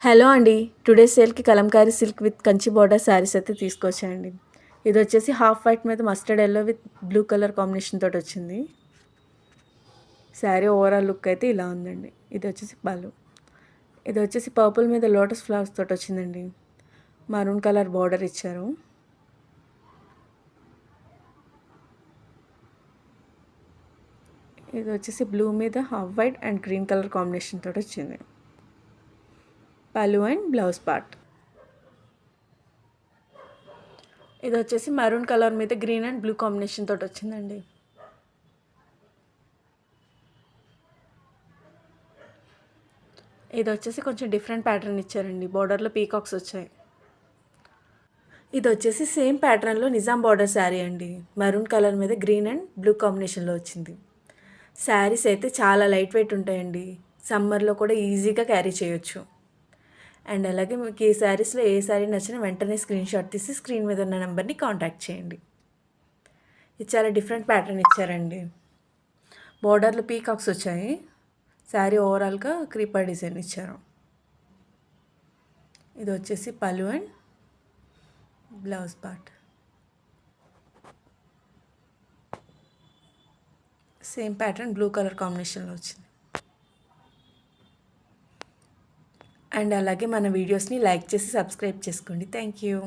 Hello అండి. Today సేల్‌కి Kalamkari silk with Kanchi border sarees అయితే తీసుకొచ్చాయండి. ఇదొచ్చేసి హాఫ్ వైట్ మీద mustard yellow with blue colour combination తోటొచ్చింది. శారీ ఓవరాల్ లుక్ అయితే ఇలా ఉందండి. ఇదొచ్చేసి పళ్ళు. ఇదొచ్చేసి పర్పుల్ మీద లోటస్ ఫ్లవర్స్ తోటొచ్చిందండి. మరూన్ కలర్ బోర్డర్ ఇచ్చారు. ఇదొచ్చేసి బ్లూ మీద half white and green colour combination తోటొచ్చింది. Pallu and blouse part. ఇదొచ్చేసి మరూన్ కలర్ మీద గ్రీన్ అండ్ బ్లూ కాంబినేషన్ తోటొచ్చిందండి. ఇదొచ్చేసి కొంచెం డిఫరెంట్ ప్యాటర్న్ ఇచ్చారండి. బోర్డర్‌లో పీకాక్స్ వచ్చాయి. ఇదొచ్చేసి సేమ్ ప్యాటర్న్‌లో నిజాం బోర్డర్ శారీ అండి. మరూన్ కలర్ మీద గ్రీన్ అండ్ బ్లూ కాంబినేషన్‌లో వచ్చింది. శారీస్ అయితే చాలా లైట్ వెయిట్ ఉంటాయండి. సమ్మర్‌లో కూడా ఈజీగా క్యారీ చేయొచ్చు. అండ్ అలాగే మీకు ఈ శారీస్‌లో ఏ శారీ నచ్చినా వెంటనే స్క్రీన్‌షాట్ తీసి స్క్రీన్ మీద ఉన్న నెంబర్‌ని కాంటాక్ట్ చేయండి. ఇది చాలా డిఫరెంట్ ప్యాటర్న్ ఇచ్చారండి. బోర్డర్‌లో పీకాక్స్ వచ్చాయి. శారీ ఓవరాల్‌గా క్రీపర్ డిజైన్ ఇచ్చారు. ఇది వచ్చేసి పళ్ళు and blouse part. Same pattern blue colour కాంబినేషన్లో వచ్చింది. అండ్ అలాగే మన వీడియోస్ని లైక్ చేసి సబ్స్క్రైబ్ చేసుకోండి. Thank you.